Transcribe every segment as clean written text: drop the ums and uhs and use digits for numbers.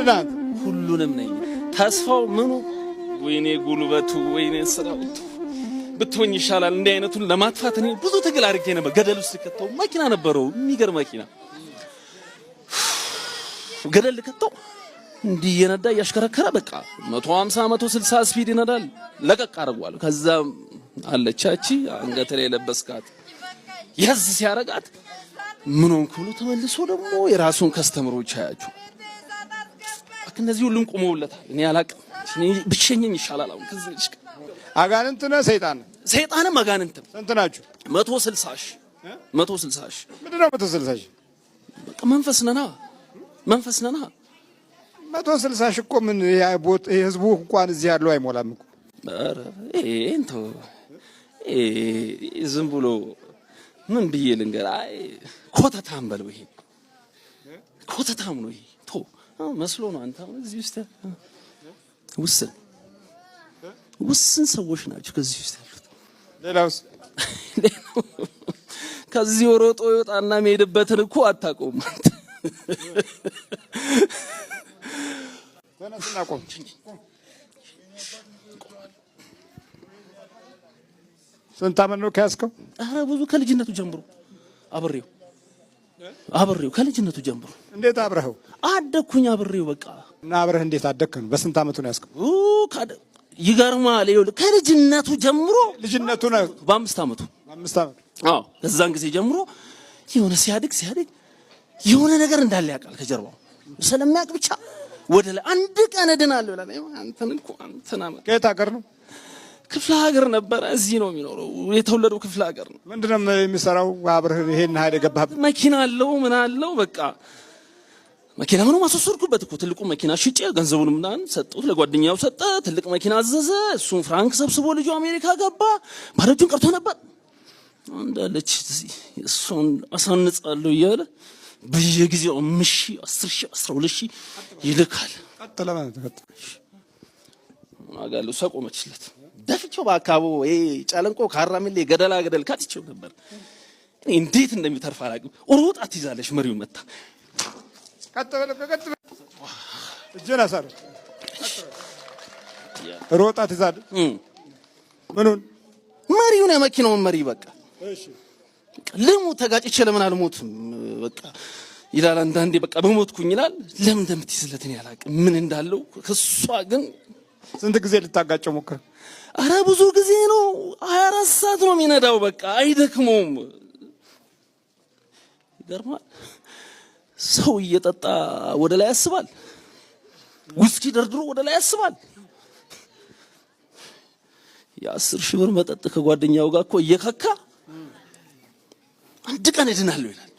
ምንድነው ሁሉንም ነኝ ተስፋው ምኑ ወይኔ ጉልበቱ ወይኔ ስራው ብትሆኝ ይሻላል እንዲህ አይነቱን ለማጥፋት እኔ ብዙ ትግል አድርጌ ነበር ገደል ውስጥ ከተው መኪና ነበረው የሚገርም መኪና ገደል ከተው እንዲህ የነዳ ያሽከረከረ በቃ 150 160 ስፒድ ይነዳል ለቀቅ አርጓል ከዛ አለቻቺ አንገት ላይ ለበስካት ያዝ ሲያረጋት ምን ሆንኩ ብሎ ተመልሶ ደግሞ የራሱን ከስተመሮች አያችሁ እነዚህ ሁሉም ቆመውለታል እኔ አላቅም ብቸኝኝ ይሻላል አሁን ከዚህ ልጅ አጋንንት ነው ሰይጣንም አጋንንትም ስንት ናችሁ 160 ሺህ ምንድነው 160 ሺህ በቃ መንፈስ ነና 160 ሺህ እኮ ምን ህዝቡ እንኳን እዚህ ያለው አይሞላም እኮ ኧረ እንቶ ዝም ብሎ ምን ብዬ ልንገር አይ ኮተታም በለው ይሄ ኮተታም ነው ይሄ ቶ መስሎ ነው አንተ አሁን እዚህ ውስጥ ውስን ሰዎች ናቸው ከዚህ ውስጥ ያሉት ሌላውስ ከዚህ ወሮጦ ይወጣና የሚሄድበትን እኮ አታውቀውም ተነስና ቆም ስንት ዓመት ነው ከያዝከው ኧረ ብዙ ከልጅነቱ ጀምሮ አብሬው ከልጅነቱ ጀምሮ እንዴት አብረኸው አደኩኝ አብሬው በቃ እና አብረህ እንዴት አደከ ነው በስንት ዓመቱ ነው ያዝከው ይገርማል ይኸውልህ ከልጅነቱ ጀምሮ ልጅነቱ ነው በ5 ዓመቱ አዎ ከዛን ጊዜ ጀምሮ የሆነ ሲያድግ የሆነ ነገር እንዳለ ያውቃል ከጀርባው ስለሚያውቅ ብቻ ወደ ላይ አንድ ቀን እድናለሁ ይላል አንተና ከየት ሀገር ነው ክፍለ ሀገር ነበር እዚህ ነው የሚኖረው የተወለደው ክፍለ ሀገር ነው ምንድነው የሚሰራው አብረህ ይሄን ሀይደ ገባህ መኪና አለው ምን አለው በቃ መኪናውን ማስወሰድኩበት እኮ ትልቁ መኪና ሽጬ ገንዘቡን ምናን ሰጠሁት ለጓደኛው ሰጠ ትልቅ መኪና አዘዘ እሱን ፍራንክ ሰብስቦ ልጁ አሜሪካ ገባ ባለጁን ቀርቶ ነበር አንዳለች እሱን አሳንጻለሁ እያለ በየጊዜው 5000 10000 12000 ይልካል ቀጥለማለት ማጋሉ ሰቆመችለት ደፍቼው ባካቦ ጫለንቆ ካራሚሌ ገደል ካትቼው ነበር እኔ እንዴት እንደሚተርፍ አላውቅም ሩጣት ይዛለሽ መሪው መጣ ቀጥበለ እጀና ሳር ሮጣት ይዛል ምኑን መሪውን የመኪናውን መሪ በቃ እሺ ለሞት ተጋጭቼ ለምን አልሞትም በቃ ይላል አንዳንዴ በቃ በሞትኩኝ ይላል ለምን እንደምትይዝለት እኔ አላውቅም ምን እንዳለው ከሷ ግን ስንት ጊዜ ልታጋጨው ሞከረ አረ ብዙ ጊዜ ነው 24 ሰዓት ነው የሚነዳው በቃ አይደክመውም ይገርማል ሰው እየጠጣ ወደ ላይ ያስባል ውስኪ ደርድሮ ወደ ላይ ያስባል የ10 ሺህ ብር መጠጥ ከጓደኛው ጋር እኮ እየከካ አንድ ቀን እድናለሁ ይላል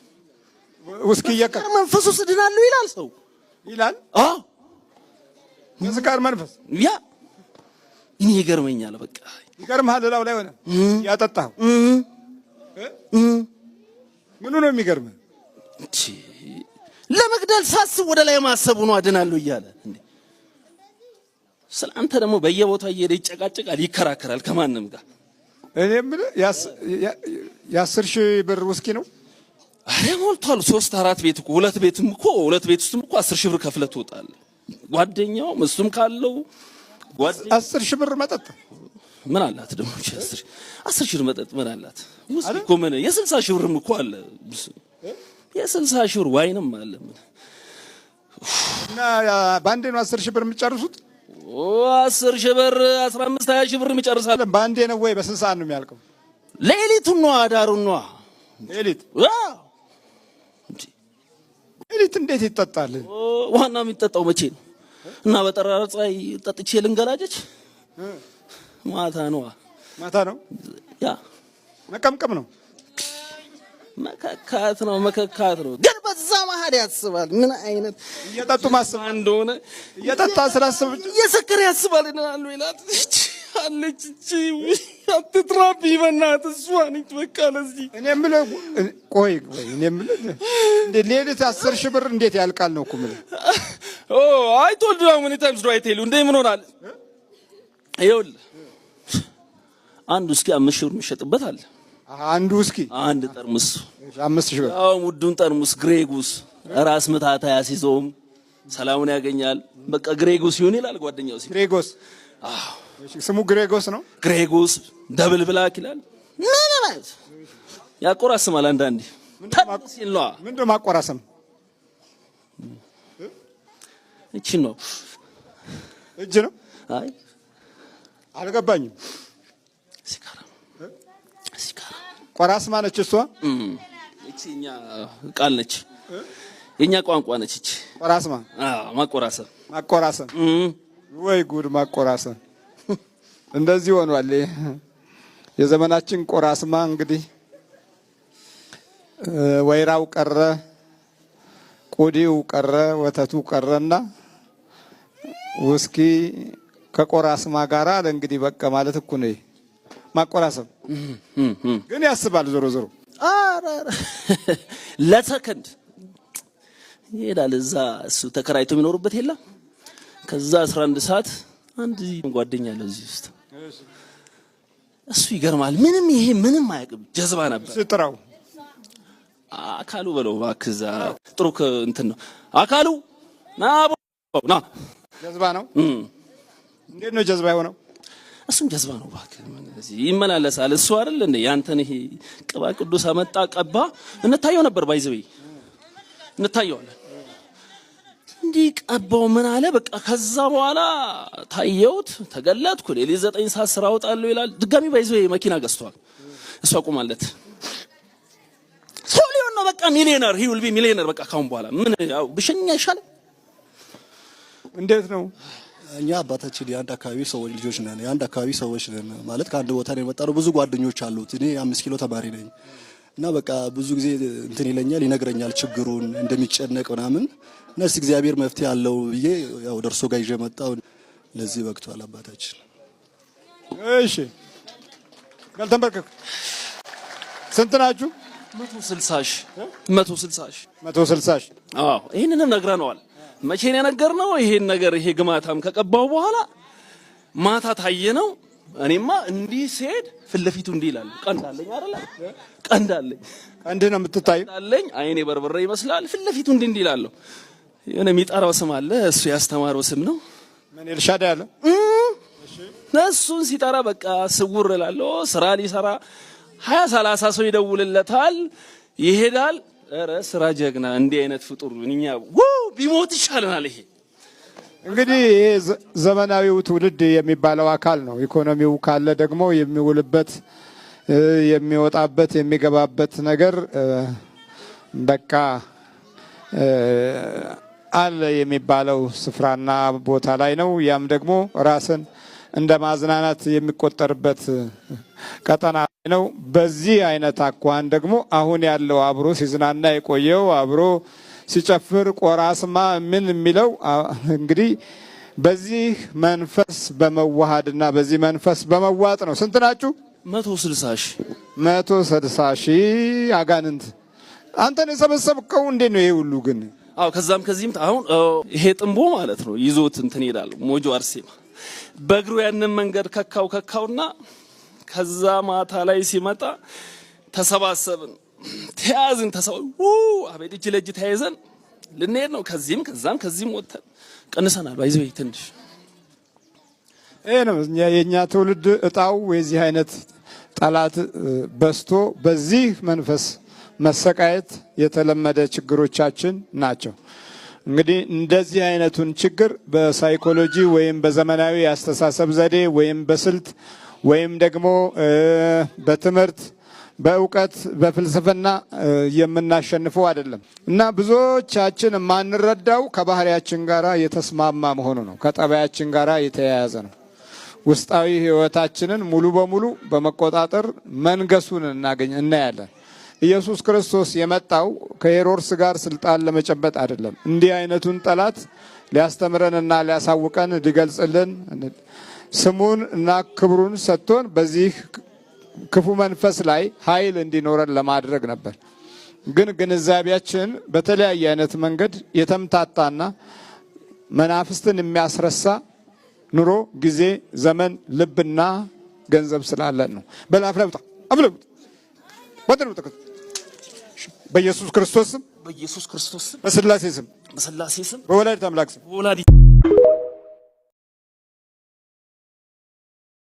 ውስኪ እየከካ መንፈሱስ እድናለሁ ይላል ሰው ይላል አዎ የስካር መንፈስ ያ እኔ ይገርመኛል በቃ ይገርምሃል ላው ላይ ሆነ ያጠጣው ምኑ ነው የሚገርመው ለመግደል ሳስብ ወደ ላይ ማሰቡ ነው አድናለሁ እያለ እንዴ ስላንተ ደግሞ በየቦታው እየሄደ ይጨቃጨቃል ይከራከራል ከማንም ጋር እኔም የ10 ሺህ ብር ውስኪ ነው አሬ ሞልቷል 3 4 ቤት እኮ ሁለት ቤት ውስጥም እኮ 10 ሺህ ብር ከፍለህ ትወጣለህ ጓደኛው እሱም ካለው 10 ሺህ ብር መጠጥ ምን አላት ደግሞ 10 ሺህ ብር መጠጥ ምን አላት ውስኪ እኮ ምን የ60 ሺህ ብርም እኮ አለ የ60 ሺህ ብር ዋይንም አለ እና ባንዴ ነው 10 ሺህ ብር የምትጨርሱት 10 ሺህ ብር 15 20 ሺህ ብር የሚጨርሳል ባንዴ ነው ወይ በስንት ሰዓት ነው የሚያልቀው ሌሊቱን ነው አዳሩን ነው ሌሊት ሌሊት እንዴት ይጠጣል ዋና የሚጠጣው መቼ ነው እና በጠራራ ፀሐይ ጠጥቼ ልንገላጀች ማታ ነው ያ መቀምቀም ነው መከካት ነው ግን በዛ መሀል ያስባል ምን አይነት እየጠጡ ማስብ እንደሆነ እየጠጣ ስላስብ እየሰከረ ያስባል እናሉ ይላል አለች እቺ አትትራፊ በእናት እሷ ነች በቃ ለዚህ እኔ የምለው ቆይ እኔ የምለው እንደ ሌሊት 10 ሺህ ብር እንዴት ያልቃል ነው እኮ የምለው I told you how many times do I tell you እንዴ ምን ሆናል ይኸውልህ አንዱ እስኪ 5 ሺህ ብር የሚሸጥበት አለ አንዱ እስኪ አንድ ጠርሙስ 5 ሺህ ብር አው ሙዱን ጠርሙስ ግሬጉስ ራስ ምታት ያሲዞም ሰላሙን ያገኛል። በቃ ግሬጎስ ይሁን ይላል ጓደኛው ሲል ግሬጎስ ስሙ ግሬጎስ ነው። ግሬጎስ ደብል ብላክ ይላል። ምን ማለት ያቆራስማል። አንዳንዴ ምንድነው ማቆራሰም? እቺ ነው እጅ ነው። አይ አልገባኝም። ሲካራ ቆራስማ ነች እሷ። እቺኛ ቃል ነች፣ የኛ ቋንቋ ነች እቺ ቆራስማ። ማቆራሰም ወይ ጉድ! ማቆራሰም እንደዚህ ሆኗል። የዘመናችን ቆራስማ እንግዲህ ወይራው ቀረ፣ ቆዲው ቀረ፣ ወተቱ ቀረና ውስኪ ከቆራስማ ጋር አለ እንግዲህ በቃ ማለት እኮ ነው ማቆራሰም። ግን ያስባል ዞሮ ዞሮ ለሰከንድ ይሄዳል። እዛ እሱ ተከራይቶ የሚኖርበት የለም። ከዛ 11 ሰዓት አንድ ጓደኛ አለ እዚህ ውስጥ። እሱ ይገርማል። ምንም ይሄ ምንም አያውቅም። ጀዝባ ነበር። ስጥራው አካሉ በለው እባክህ። እዛ ጥሩ እንትን ነው አካሉ ና ጀዝባ ነው። እንዴት ነው ጀዝባ የሆነው? እሱም ጀዝባ ነው እባክህ። እዚህ ይመላለሳል። እሱ አይደል እንዴ ያንተን ይሄ ቅባ ቅዱስ አመጣ ቀባ። እንታየው ነበር ባይዘው እንታየዋለን። እንዲህ ቀባው ምን አለ በቃ። ከዛ በኋላ ታየውት ተገለጥኩ። ሌሊት 9 ሰዓት ስራ አወጣለሁ ይላል። ድጋሚ ባይዘው መኪና ገዝቷል። እሱ አቁማለት ሶሊዮን ነው በቃ ሚሊዮነር ሂ ዊል ቢ ሚሊዮነር በቃ። ካሁን በኋላ ምን ያው ብሸኛ ይሻላል። እንዴት ነው? እኛ አባታችን የአንድ አካባቢ ሰዎች ልጆች ነን። የአንድ አካባቢ ሰዎች ነን ማለት ከአንድ ቦታ ነው የመጣነው። ብዙ ጓደኞች አሉት። እኔ 5 ኪሎ ተማሪ ነኝ እና በቃ ብዙ ጊዜ እንትን ይለኛል፣ ይነግረኛል ችግሩን እንደሚጨነቅ ምናምን። ነስ እግዚአብሔር መፍትሄ አለው ብዬ ያው ደርሶ ጋር ይዤ መጣሁ። ለዚህ በቅቷል አባታችን። እሺ ገልተንበርክ ስንት ናችሁ? 160 ሺህ። አዎ ይሄንንም ነግረነዋል። መቼ ነው የነገርነው? ይሄን ነገር ይሄ ግማታም ከቀባው በኋላ ማታ ታየነው። እኔማ እንዲህ ሲሄድ ፊት ለፊቱ እንዲህ ይላል። ቀንዳለኝ አይደለ? ቀንዳለኝ። ቀንድ ነው የምትታየው? ቀንዳለኝ። አይኔ በርበሬ ይመስላል። ፊት ለፊቱ እንዲህ ይላል። የሆነ የሚጠራው ስም አለ። እሱ ያስተማረው ስም ነው። ምን ኤልሻዳ ያለ እሱን ሲጠራ በቃ ስውር እላለሁ። ስራ ሊሰራ 20-30 ሰው ይደውልለታል፣ ይሄዳል። ኧረ ስራ ጀግና። እንዲህ አይነት ፍጡር እኛ ቢሞት ይሻለናል። ይሄ እንግዲህ ዘመናዊው ትውልድ የሚባለው አካል ነው። ኢኮኖሚው ካለ ደግሞ የሚውልበት የሚወጣበት የሚገባበት ነገር በቃ አለ የሚባለው ስፍራና ቦታ ላይ ነው። ያም ደግሞ ራስን እንደ ማዝናናት የሚቆጠርበት ቀጠና ነው። በዚህ አይነት አኳኋን ደግሞ አሁን ያለው አብሮ ሲዝናና የቆየው አብሮ ሲጨፍር ቆራስማ ምን የሚለው እንግዲህ በዚህ መንፈስ በመዋሃድና በዚህ መንፈስ በመዋጥ ነው። ስንት ናችሁ? 160 ሺህ አጋንንት አንተን የሰበሰብከው እንዴት ነው ይሄ ሁሉ ግን? አዎ ከዛም ከዚህም አሁን ይሄ ጥንቦ ማለት ነው ይዞት እንትን ይላል። ሞጆ አርሴማ በእግሩ ያንን መንገድ ከካውና ከዛ ማታ ላይ ሲመጣ ተሰባሰብን፣ ተያዝን። አቤት እጅ ለእጅ ተያይዘን ልንሄድ ነው። ከዚህም ከዚህም ወጥተን ቀንሰናል። ባይዘው ትንሽ ይሄ ነው የኛ ትውልድ እጣው የዚህ አይነት ጠላት በስቶ በዚህ መንፈስ መሰቃየት የተለመደ ችግሮቻችን ናቸው። እንግዲህ እንደዚህ አይነቱን ችግር በሳይኮሎጂ ወይም በዘመናዊ አስተሳሰብ ዘዴ ወይም በስልት ወይም ደግሞ በትምህርት በእውቀት በፍልስፍና የምናሸንፈው አይደለም እና ብዙዎቻችን የማንረዳው ከባህሪያችን ጋራ የተስማማ መሆኑ ነው። ከጠባያችን ጋራ የተያያዘ ነው። ውስጣዊ ሕይወታችንን ሙሉ በሙሉ በመቆጣጠር መንገሱን እናያለን። ኢየሱስ ክርስቶስ የመጣው ከሄሮድስ ጋር ስልጣን ለመጨበጥ አይደለም። እንዲህ አይነቱን ጠላት ሊያስተምረንና ሊያሳውቀን ሊገልጽልን ስሙን እና ክብሩን ሰጥቶን በዚህ ክፉ መንፈስ ላይ ኃይል እንዲኖረን ለማድረግ ነበር። ግን ግንዛቤያችን በተለያየ አይነት መንገድ የተምታታና መናፍስትን የሚያስረሳ ኑሮ፣ ጊዜ፣ ዘመን፣ ልብና ገንዘብ ስላለን ነው። በላፍ ላይ ወጣ አብለው በኢየሱስ ክርስቶስ በኢየሱስ ክርስቶስ ስም በስላሴ ስም በስላሴ ስም በወላዲተ አምላክ ስም በወላዲተ